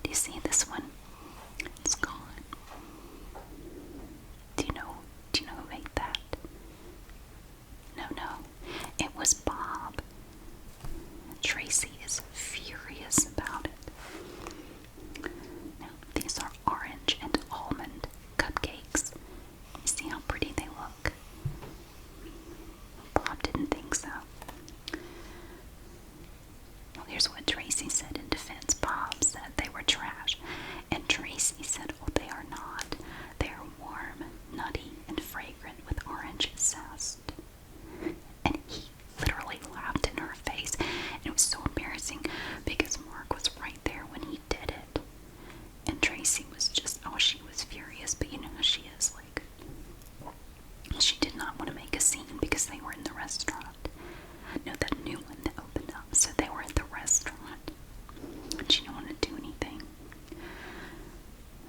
Do you see this one? It's gone. Do you know who ate that? No. It was Bob. Tracy is furious about it. Now, these are orange and almond cupcakes. You see how pretty they look? Bob didn't think so. Well, here's what Tracy said in defense. Bob said they were trash, and Tracy said, oh, they are not. They are warm, nutty, and fragrant with orange zest. And he literally laughed in her face, and it was so embarrassing because Mark was right there when he did it. And Tracy was just, oh, she was furious, but you know how she is, like, she did not want to make a scene because they were in the restaurant. No, that new one that opened up, so they were at the restaurant, and she didn't want to do anything.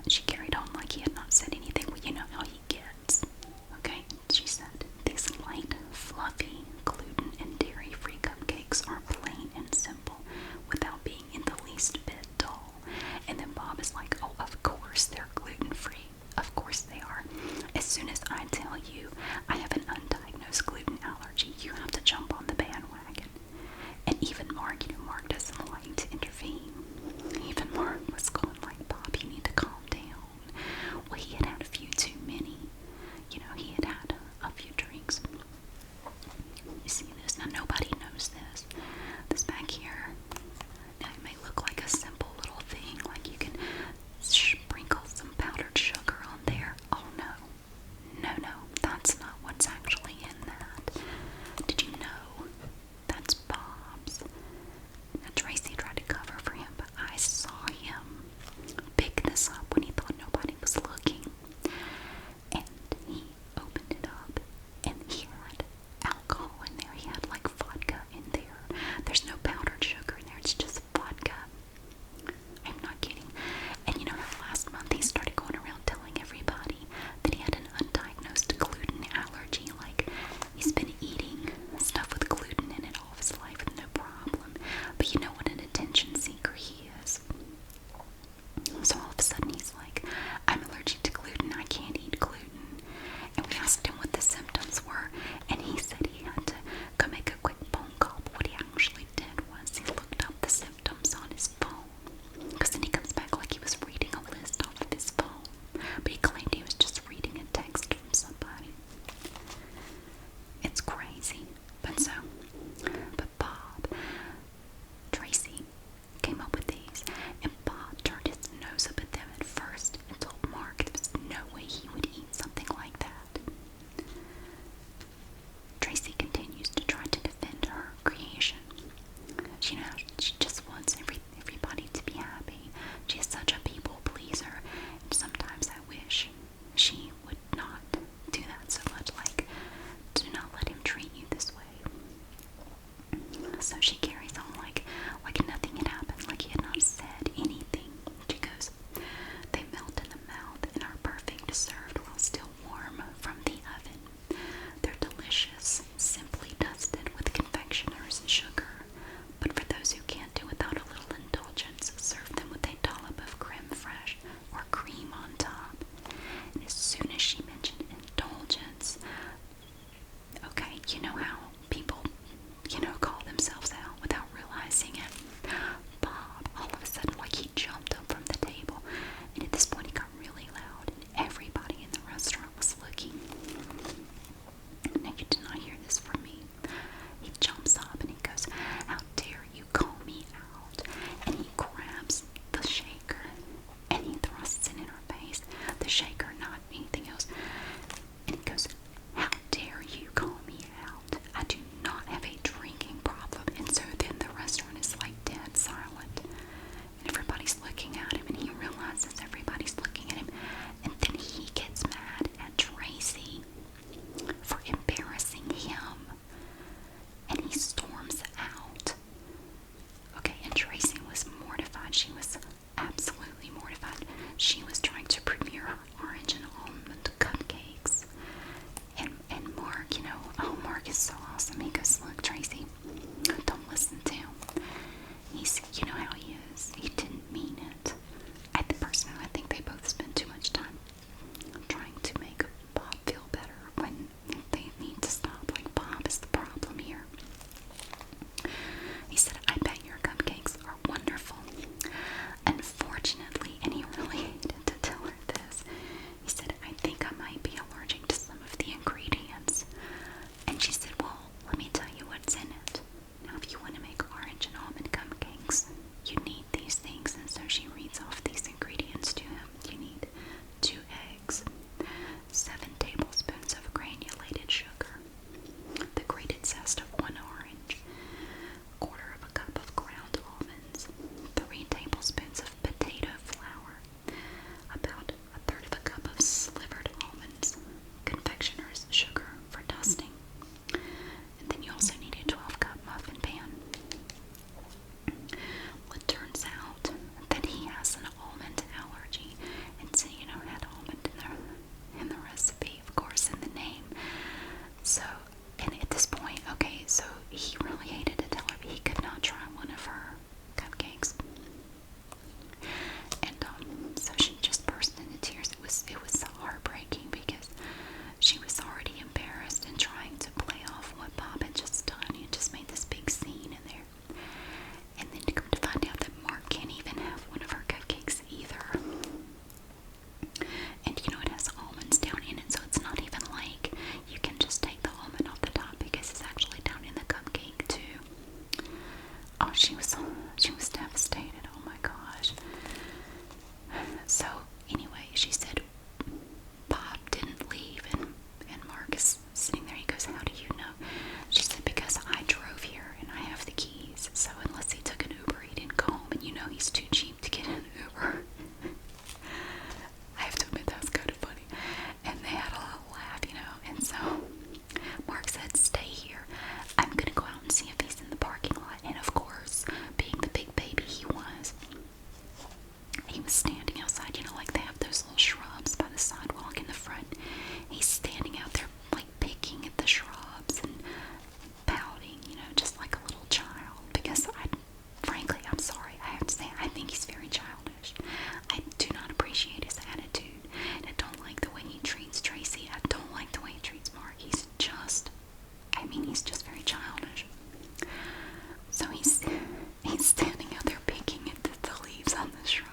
And she carried on like he had not said anything. Well, you know how he gets. Okay, she said, these light, fluffy, gluten and dairy-free cupcakes are plain and simple without being in the least bit dull. And then Bob is like, oh, of course they're gluten-free. Of course they are. As soon as I tell you I have an undiagnosed gluten allergy, you have to jump on the bandwagon. And even Mark, Mark doesn't like to intervene. Even Mark was going like, Bob, you need to calm down. Well, he had had a few too many. He had had a few drinks. You see this? Now, nobody knows this. This back here, now it may look like a simple little thing, like you can sprinkle some powdered sugar on there. Oh, no. No, that's not what's actually in that. Did you know that's Bob's? Now, Tracy tried to cover for him, but I saw him pick this up when he thought nobody was looking. And he opened it up, and he had alcohol in there. He had like vodka in there. There's no powdered sugar in there. It's just vodka. I'm not kidding. And you know how last month he started going around telling everybody that he had an undiagnosed gluten allergy. Like, he's been eating stuff with gluten in it all of his life with no problem. But you know what an attention seeker he is. So all of a sudden he's like, I'm allergic to gluten. I can't eat gluten. And we asked him what the symptoms were, and he said he had to go make a quick phone call. But what he actually did was he looked up the symptoms on his phone, because then he comes back like he was reading a list off of his phone, but he claimed he was just reading a text from somebody. It's crazy. But Bob, Tracy came up with these, and Bob turned his nose up at them at first and told Mark there was no way he would eat something like that. Tracy continues to try to defend her creation. She just wants everybody to be happy. She is such a people pleaser, and sometimes I wish she would not do that so much. Like, do not let him treat you this way. So she carries on like nothing had happened, like he had not said anything. She goes, So anyway, she said Bob didn't leave, and Mark is sitting there. He goes, "How do you know?" She said, "Because I drove here and I have the keys. So unless he took an Uber, he didn't go home, and you know he's too cheap to get an Uber." I have to admit that was kind of funny. And they had a little laugh, And so Mark said, "Stay here. I'm gonna go out and see if he's in the parking lot." And of course, being the big baby he was standing outside, like they have those little shrubs by the sidewalk in the front. He's standing out there, like picking at the shrubs and pouting, just like a little child. Because frankly, I'm sorry, I have to say, I think he's very childish. I do not appreciate his attitude. And I don't like the way he treats Tracy. I don't like the way he treats Mark. He's just very childish. So he's standing out there picking at the leaves on the shrub.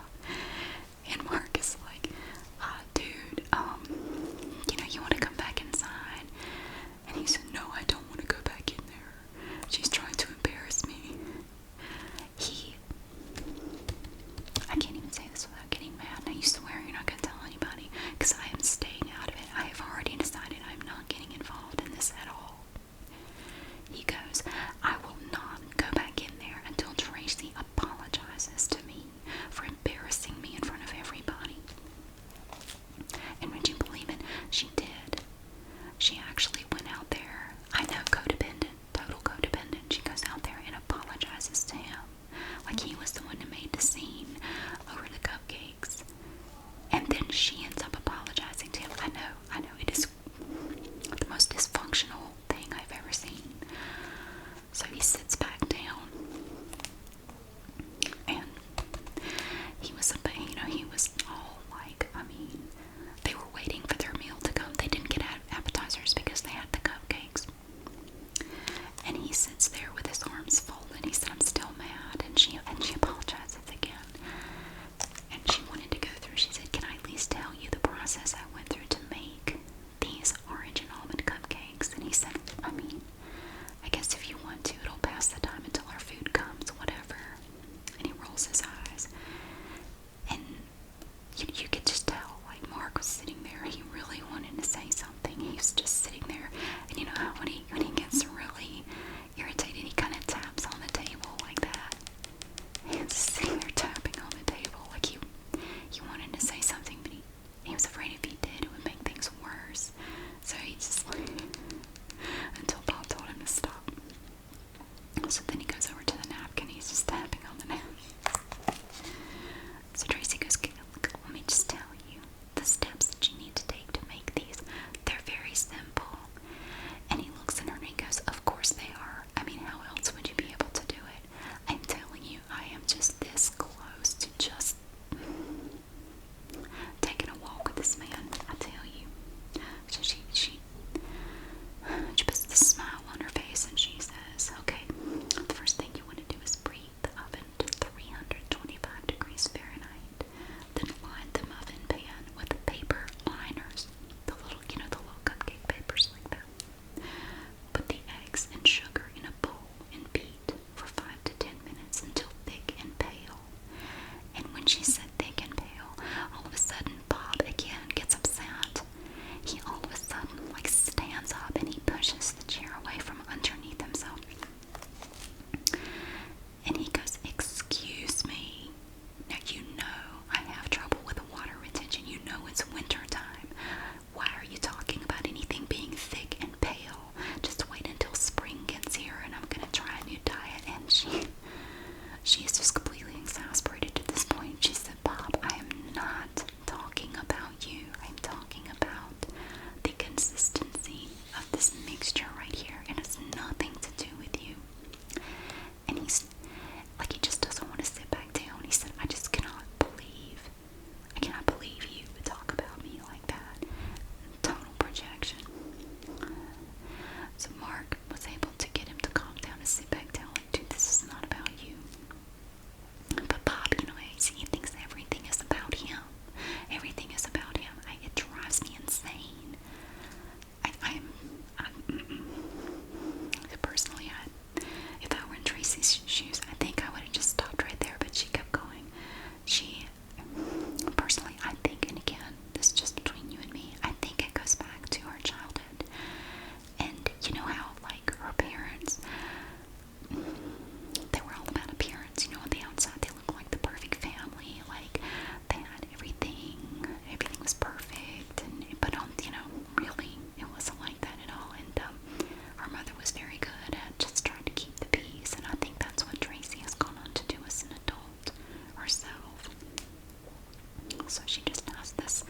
So she just has this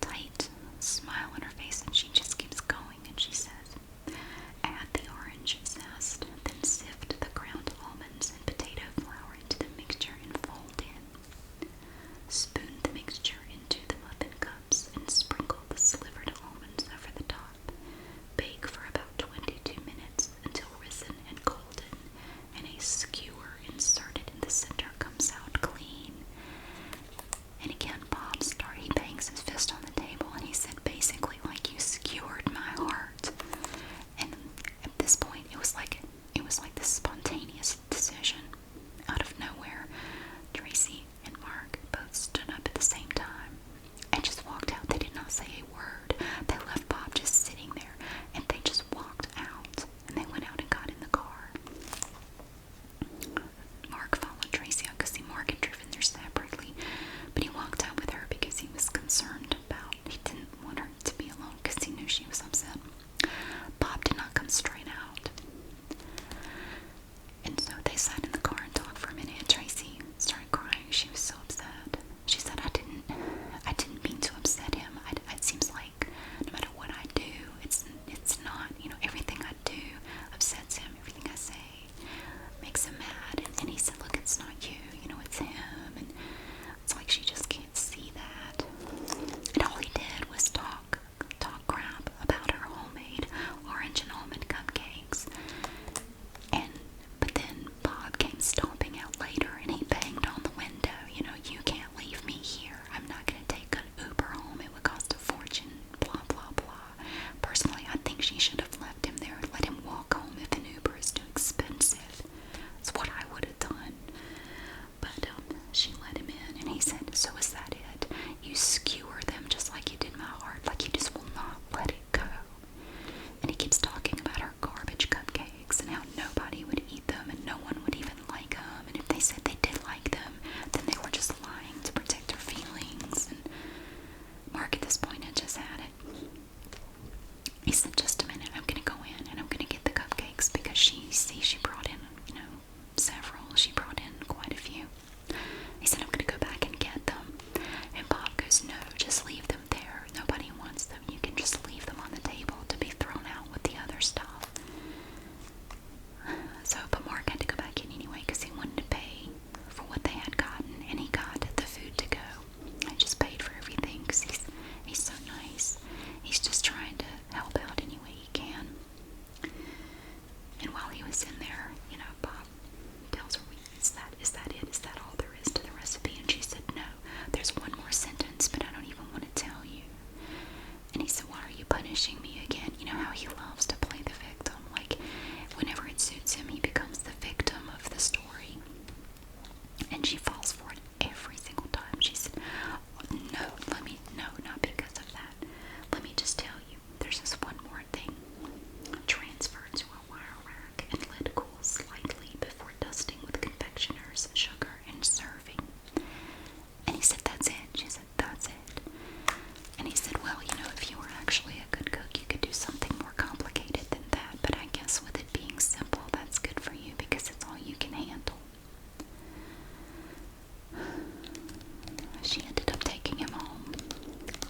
tight smile on her face, and she just keeps going, and she says, add the orange zest, then sift the ground almonds and potato flour into the mixture and fold in. Spoon the mixture into the muffin cups and sprinkle the slivered almonds over the top. Bake for about 22 minutes until risen and golden, and a skewer inserted in the center comes out clean. And again, he bangs his fist on the table, and he said, basically, like, you skewered my heart. And at this point, it was like this spontaneous decision out of nowhere. Tracy and Mark both stood up at the same time and just walked out. They did not say a word. They left Bob just sitting there, and they just walked out, and they went out and got in the car. Mark followed Tracy out because Mark had driven there separately, but he walked out with her because he was concerned about, he didn't want her to be alone because he knew she was upset. Bob did not come straight out. And so they sat in the car and talked for a minute, and Tracy started crying. She was so upset. She said, I didn't mean to upset him. It seems like no matter what I do, it's not, everything I do upsets him. Everything I say makes him mad. And he said, look, it's not you, it's him. And it's like she just can't see that. And all he did was talk crap about her homemade orange and almond cupcakes. But then Bob came stomping out later, and he banged on the window, you can't leave me here. I'm not going to take an Uber home. It would cost a fortune, blah, blah, blah. Personally, I think she should have left him there and let him walk home if an Uber is too expensive. That's what I would have done. But she let him in, and he said, so is that it? You skewer them just like you did my heart, like you just will not let it go. And he keeps talking about her garbage cupcakes and how nobody would eat them and no one would even like them. And if they said they did like them, then they were just lying to protect their feelings. And Mark at this point had just had it. He said, just a minute, I'm going to go in and I'm going to get the cupcakes because she brought in, several. She brought in quite a few. He said, I'm going to go back and get them. And Bob goes, no, just leave them there. Nobody wants them. You can just leave them on the table to be thrown out with the other stuff. So, but Mark had to go back in anyway because he wanted to pay for what they had gotten, and he got the food to go. I just paid for everything because he's so nice. He's just trying to help out any way he can. And while he was in there, Bob tells her, is that it? Is that all there is to the recipe? And she said, no, there's one more sentence, but I don't even want to tell you. And he said, why are you punishing me again? You know how he loves to play the victim. Like, whenever it suits him, he becomes the victim of the story. And she falls for it every single time. She said, no, not because of that. Let me just tell you, there's this one more thing. Transfer to a wire rack and let cool slightly before dusting with confectioner's sugar and serving. And he said, that's it. She said, that's it. And he said, well, if you were actually a good cook, you could do something more complicated than that. But I guess with it being simple, that's good for you because it's all you can handle. She ended up taking him home.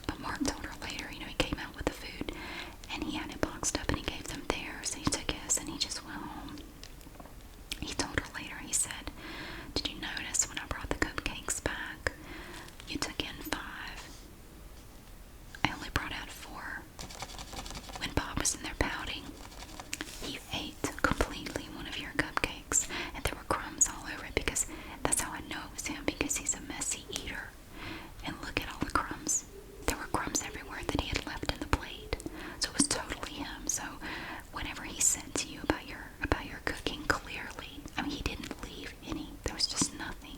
But Mark told her later, he came out with the food and he had it boxed up and he gave them theirs. And he took his and he just went home. He told her later, he said, did you notice when I brought the cupcakes back, you took in 5? I only brought out 4. When Bob was in there pouting, he ate completely one of your cupcakes, and there were crumbs all over it because that's how I know it was him, because he's a messy eater. And look at all the crumbs. There were crumbs everywhere that he had left in the plate. So it was totally him. So whatever he said to you about your cooking, clearly, he didn't leave any. There was just nothing.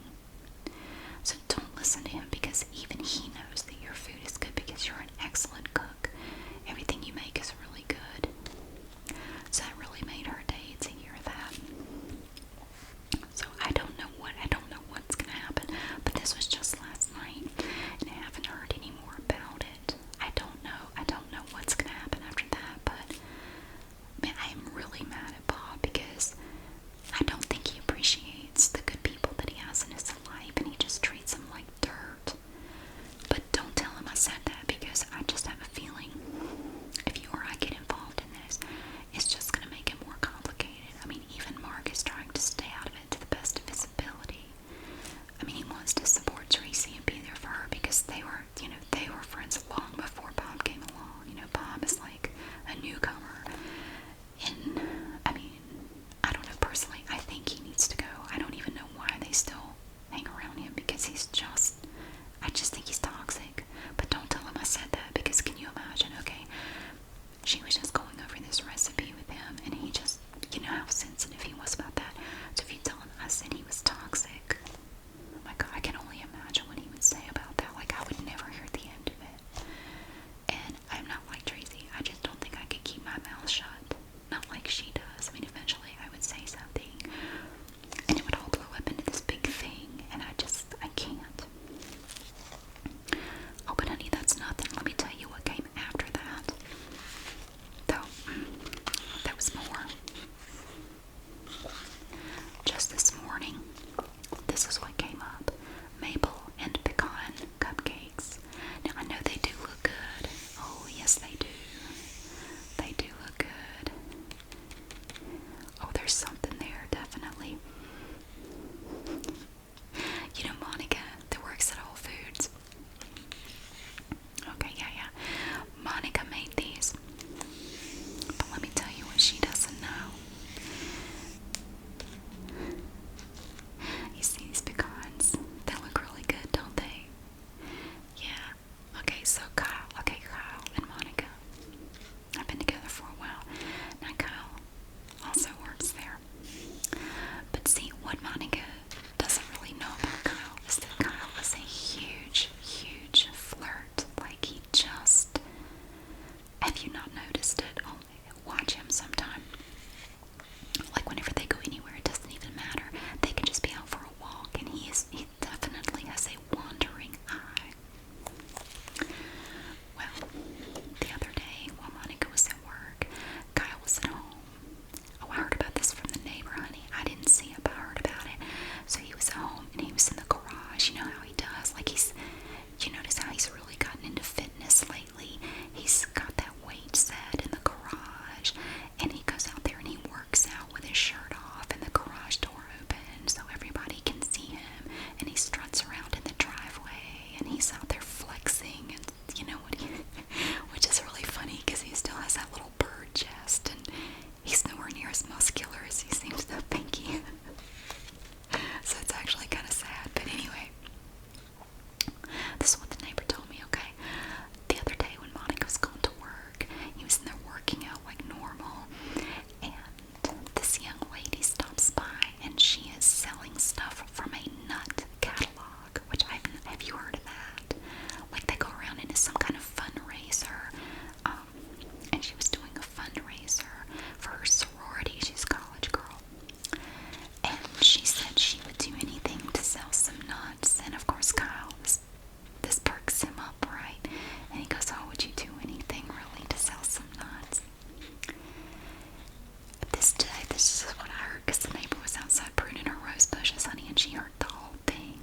So don't listen to him because even he knows that your food is good because you're an excellent cook. Everything you make is really good. So that really made her day to hear that. So I don't know what's gonna happen, but this was just last night and I haven't heard any more about it. I don't know what's gonna happen after that, but man, I am really mad at Bob because I don't think he appreciates the good people that he has in his life and he just treats them like dirt. he's out there flexing, and you know what which is really funny because he still has that little bird chest, and he's nowhere near as muscular as he seems to think he is. So it's actually kind of sad, but anyway, this is what the neighbor told me, okay? The other day when Monica was going to work, he was in there working out like normal, and this young lady stops by, and she is selling stuff from a nut catalog, which have you heard of that? Like they go around and it's some kind of fundraiser, and she was doing a fundraiser for her sorority. She's a college girl, and she said she would do anything to sell some nuts. And of course, Kyle, this perks him up, right? And he goes, "Oh, would you do anything really to sell some nuts?" This is what I heard because the neighbor was outside pruning her rose bushes, honey, and she heard the whole thing.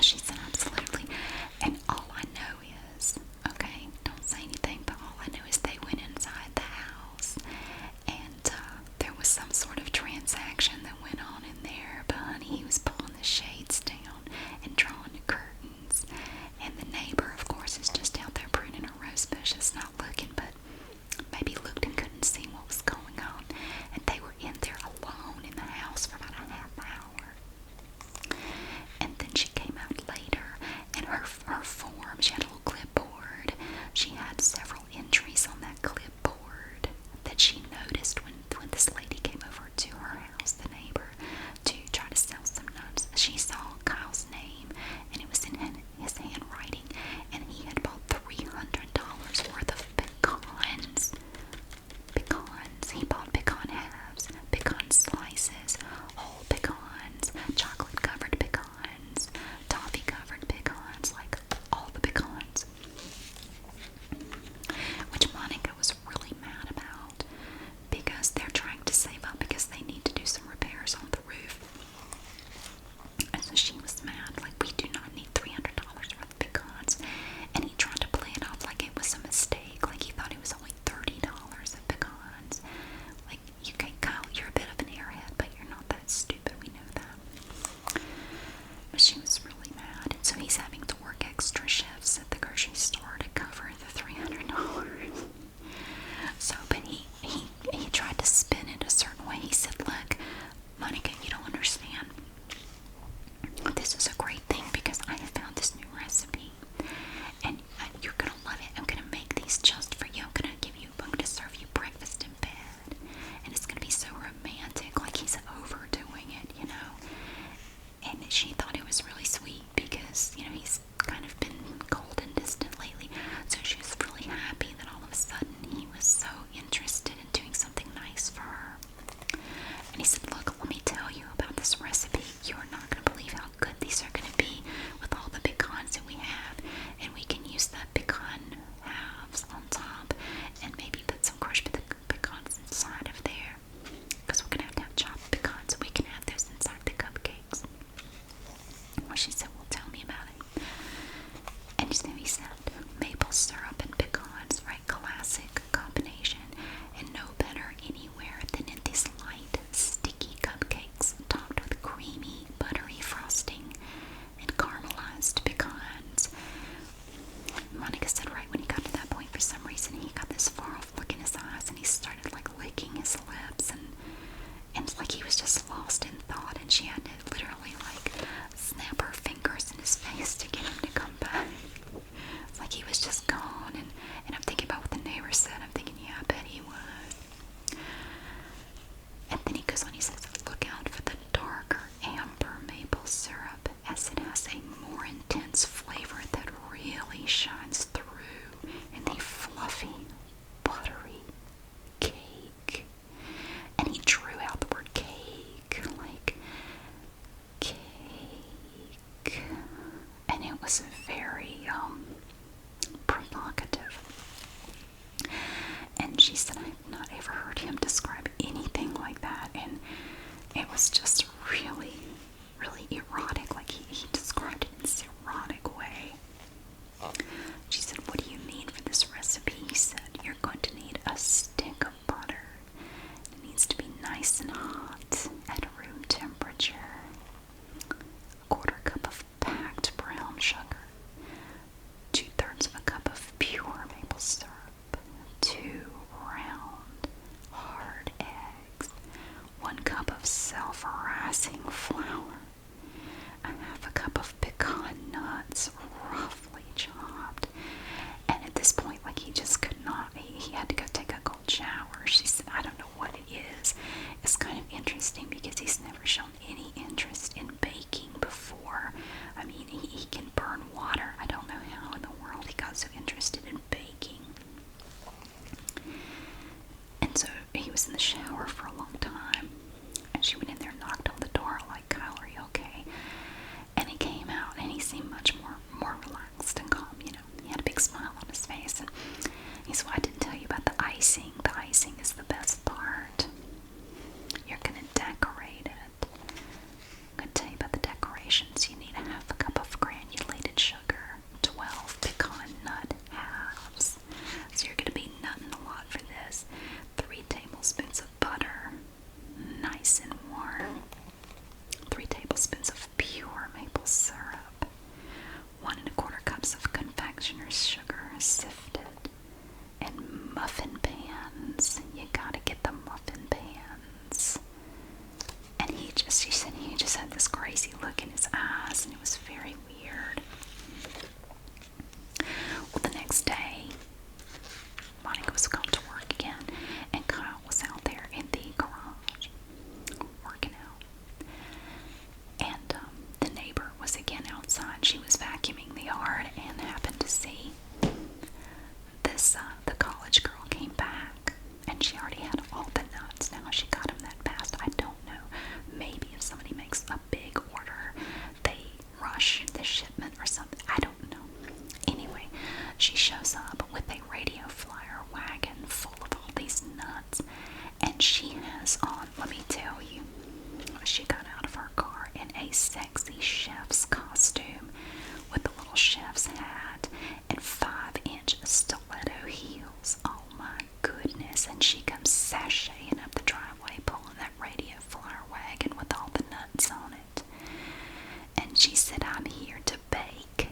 She said, "Absolutely." And all I know is, okay, don't say anything, but all I know is they went inside the house, and there was some sort of transaction that went on in there. But honey, he was pulling the shades down and drawing the curtains, and the neighbor, of course, is just out there pruning her rose bushes, not looking, but maybe looked and couldn't see what was going on. And they were in there alone in the house for about a half hour. And then she came out later, and her form, she had a little clipboard. She had several entries on that clipboard that she noticed when this lady came over to her house, the neighbor, to try to sell some nuts. She saw Kyle's name, and it was in his handwriting, and he had bought $300 worth of pecans. He bought pecan halves, pecan slices, whole pecans, chocolate-covered pecans, toffee-covered pecans, like all the pecans. Which Monica was really mad about because they're trying to save up because they need to do some repairs on the roof. And so she was mad, like, we do not need $300 worth of pecans. And he tried to play it off like it was a mistake, like he thought it was only $30 of pecans. Like, Kyle, you're a bit of an airhead, but you're not that stupid, we know that. But she was really mad, and so he's having to work extra shifts at the grocery store to cover the $300. So, but he tried to spin it a certain way. He said, "Look, Monica, you don't understand. This is a great thing because I have found this new recipe, and you're gonna love it. I'm gonna make these just for you. I'm gonna serve you breakfast in bed, and it's gonna be so romantic, like he's overdoing it, you know." And she thought it was really sweet because, you know, he's kind of been cold and distant lately. So she was really happy that all of a sudden he was so interested in doing something nice for her. And he said, "Look, let me tell you about this recipe. You're not going to believe how good these are going to be with all the pecans that we have. And we can use the pecan halves on top and maybe put some crushed pecans inside of there. Because we're going to have chopped pecans, so we can have those inside the cupcakes." Well, she said, "Well, tell me about it." And so he said, "Maple syrup and pecans, right? Classic combination. And no better anywhere than in these light, sticky cupcakes topped with creamy, buttery frosting and caramelized pecans." Monica said right when he got to that point, for some reason, he got this far-off look in his eyes, and he started, like, licking his lips, and it's like he was just lost in thought, and she had to literally, like, snap her fingers in his face to get him to come back. It's like he was just gone, and I'm thinking about what the neighbor said. I'm thinking, yeah, I bet he would. And then he goes on, he says, "Look out for the darker amber maple syrup, as it has a more intense flavor that really shines through in the fluffy, buttery cake." And he drew out the word cake, like cake, and it was very provocative. And she said, "I've not ever heard him describe anything like that," and it was just really, really erotic. Like he described it in this erotic way. She said, "What do you need for this recipe?" He said, "You're going to need a stick of butter. It needs to be nice and hot at room temperature. A quarter cup of packed brown sugar sifted. And muffin pans. You gotta get the muffin pans. And she said he just had this crazy look in his eyes, and it was very weird. Well, the next day, Monica was going to work again, and Kyle was out there in the garage working out. And the neighbor was again outside. She was vacuuming the yard and happened to see this. The college girl came back, and she already had all the nuts. Now, she got them that fast, I don't know. Maybe if somebody makes a big order, they rush the shipment or something. I don't know. Anyway, she shows up with a radio flyer wagon full of all these nuts, and she has on, let me tell you, she got out of her car in a sexy chef's costume with a little chef's hat and 5-inch stiletto heels. Oh my goodness. And she comes sashaying up the driveway, pulling that radio flyer wagon with all the nuts on it. And she said, I'm here to bake.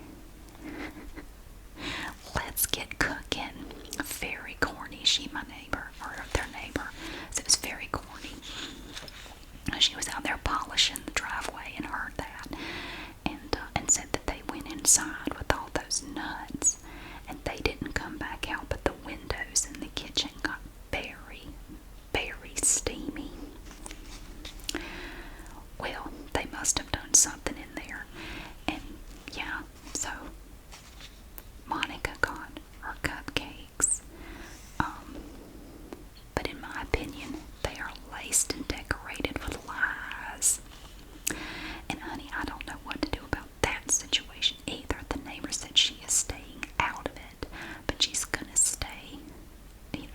Let's get cooking. Very corny. She, my neighbor, or their neighbor. So it was very corny. She was out there polishing the driveway and heard that, and said that they went inside with all those nuts, and they didn't come back out, but the windows in the kitchen got very, very steamy. Well, they must have done something in there, and yeah, so Monica got her cupcakes, but in my opinion, they are laced and decorated with lies. And honey, I don't know what to do about that situation either. The neighbor said she is staying out of it, but she's gonna stay,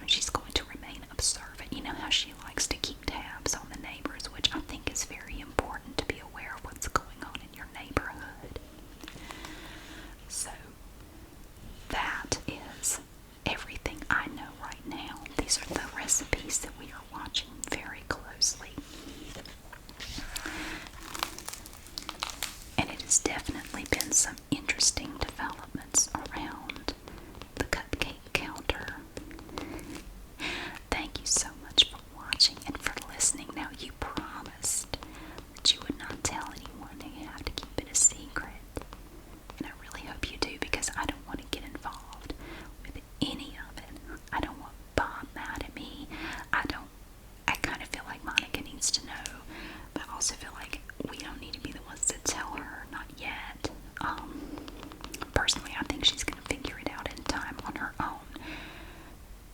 she's going to remain observant. You know how she likes to keep tabs on the neighbors, which I think is very important, to be aware of what's going on in your neighborhood. So that is everything I know right now. These are the recipes that we are watching very closely. And it has definitely been some interesting developments around the cupcake counter. Thank you so much for watching and for listening. Now, you promised that you would not tell anyone, and you have to keep it a secret. And I really hope you do, because I don't want to get involved with any of it. I don't want Bob mad at me. I kind of feel like Monica needs to know, but I also feel like we don't need to be the ones to tell her, not yet. Personally, I think she's going to figure it out in time on her own.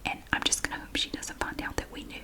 And I'm just going to hope she doesn't find out that we knew.